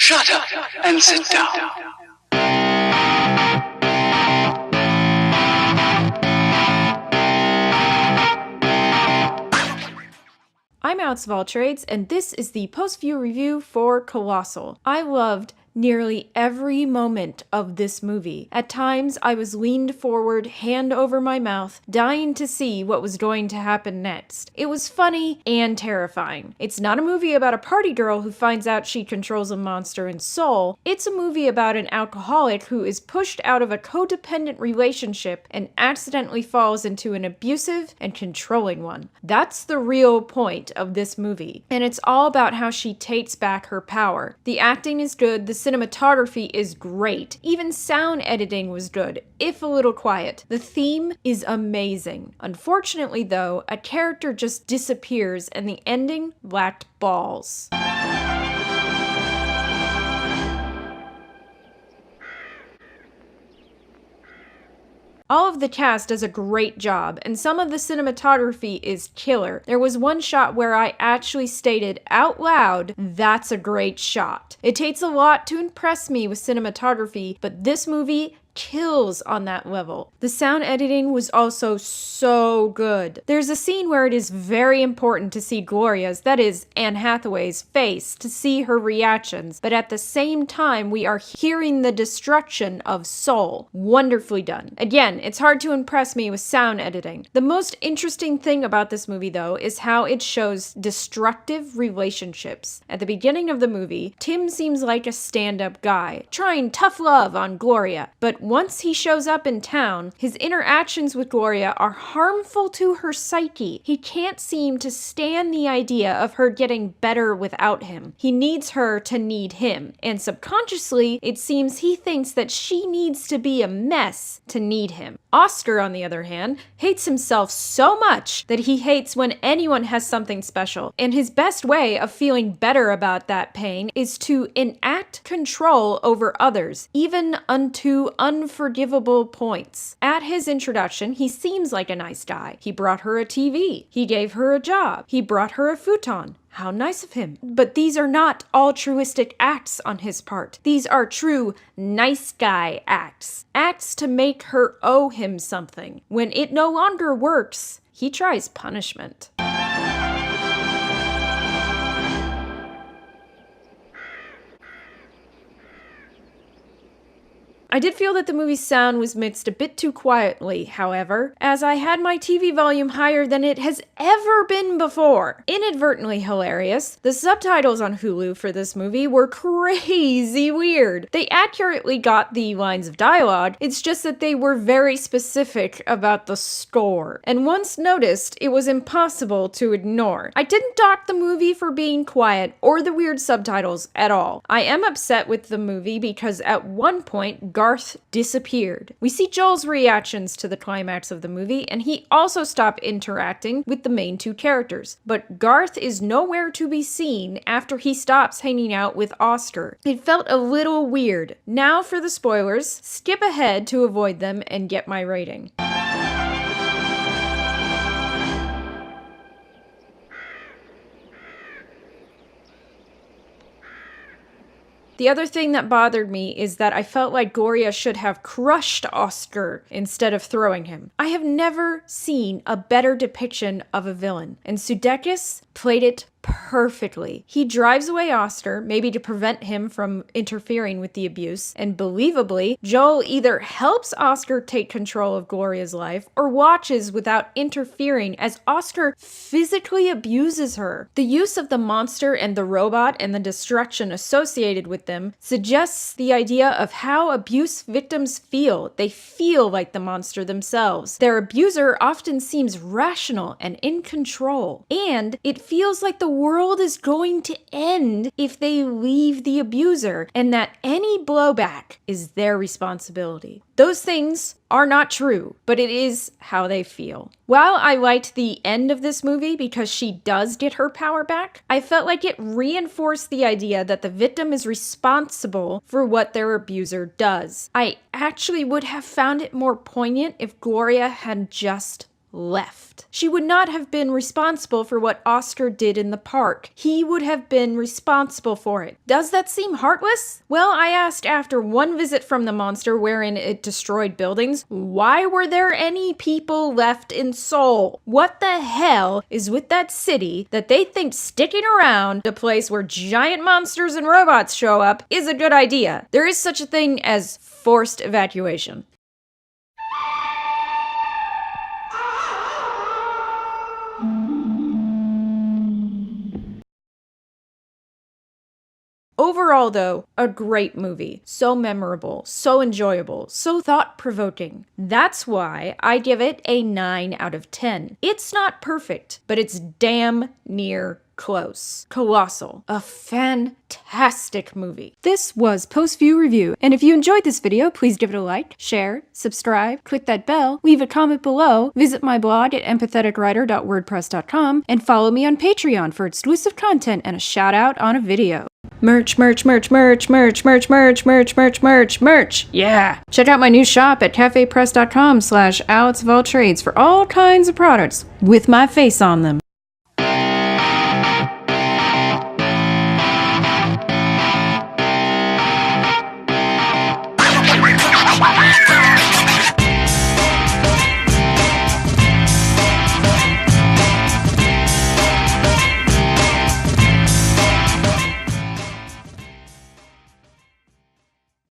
Shut up and sit down. I'm Alex of All Trades, and this is the PostView review for Colossal. I loved nearly every moment of this movie. At times, I was leaned forward, hand over my mouth, dying to see what was going to happen next. It was funny and terrifying. It's not a movie about a party girl who finds out she controls a monster in Seoul. It's a movie about an alcoholic who is pushed out of a codependent relationship and accidentally falls into an abusive and controlling one. That's the real point of this movie. And it's all about how she takes back her power. The acting is good, the cinematography is great. Even sound editing was good, if a little quiet. The theme is amazing. Unfortunately, though, a character just disappears and the ending lacked balls. All of the cast does a great job, and some of the cinematography is killer. There was one shot where I actually stated out loud, "That's a great shot." It takes a lot to impress me with cinematography, but this movie kills on that level. The sound editing was also so good. There's a scene where it is very important to see Gloria's, that is, Anne Hathaway's face, to see her reactions, but at the same time we are hearing the destruction of Seoul. Wonderfully done. Again, it's hard to impress me with sound editing. The most interesting thing about this movie, though, is how it shows destructive relationships. At the beginning of the movie, Tim seems like a stand-up guy, trying tough love on Gloria, but once he shows up in town, his interactions with Gloria are harmful to her psyche. He can't seem to stand the idea of her getting better without him. He needs her to need him, and subconsciously, it seems he thinks that she needs to be a mess to need him. Oscar, on the other hand, hates himself so much that he hates when anyone has something special, and his best way of feeling better about that pain is to enact control over others, even unto unforgivable points. At his introduction, he seems like a nice guy. He brought her a TV. He gave her a job. He brought her a futon. How nice of him. But these are not altruistic acts on his part. These are true nice guy acts. Acts to make her owe him something. When it no longer works, he tries punishment. I did feel that the movie's sound was mixed a bit too quietly, however, as I had my TV volume higher than it has ever been before. Inadvertently hilarious, the subtitles on Hulu for this movie were crazy weird. They accurately got the lines of dialogue, it's just that they were very specific about the score. And once noticed, it was impossible to ignore. I didn't dock the movie for being quiet or the weird subtitles at all. I am upset with the movie because at one point, Garth disappeared. We see Joel's reactions to the climax of the movie, and he also stopped interacting with the main two characters. But Garth is nowhere to be seen after he stops hanging out with Oscar. It felt a little weird. Now for the spoilers, skip ahead to avoid them and get my rating. The other thing that bothered me is that I felt like Gloria should have crushed Oscar instead of throwing him. I have never seen a better depiction of a villain, and Sudeikis played it perfectly. He drives away Oscar, maybe to prevent him from interfering with the abuse, and believably, Joel either helps Oscar take control of Gloria's life or watches without interfering as Oscar physically abuses her. The use of the monster and the robot and the destruction associated with them suggests the idea of how abuse victims feel. They feel like the monster themselves. Their abuser often seems rational and in control, and it feels like the world is going to end if they leave the abuser, and that any blowback is their responsibility. Those things are not true, but it is how they feel. While I liked the end of this movie because she does get her power back, I felt like it reinforced the idea that the victim is responsible for what their abuser does. I actually would have found it more poignant if Gloria had just left. She would not have been responsible for what Oscar did in the park. He would have been responsible for it. Does that seem heartless? Well, I asked after one visit from the monster wherein it destroyed buildings, why were there any people left in Seoul? What the hell is with that city that they think sticking around a place where giant monsters and robots show up is a good idea? There is such a thing as forced evacuation. Overall, though, a great movie. So memorable, so enjoyable, so thought-provoking. That's why I give it a 9 out of 10. It's not perfect, but it's damn near close. Colossal. A fantastic movie. This was PostView Review, and if you enjoyed this video, please give it a like, share, subscribe, click that bell, leave a comment below, visit my blog at empatheticwriter.wordpress.com, and follow me on Patreon for exclusive content and a shout out on a video. Merch, merch, merch, merch, merch, merch, merch, merch, merch, merch, merch. Yeah. Check out my new shop at cafepress.com/AlexofAllTrades for all kinds of products with my face on them.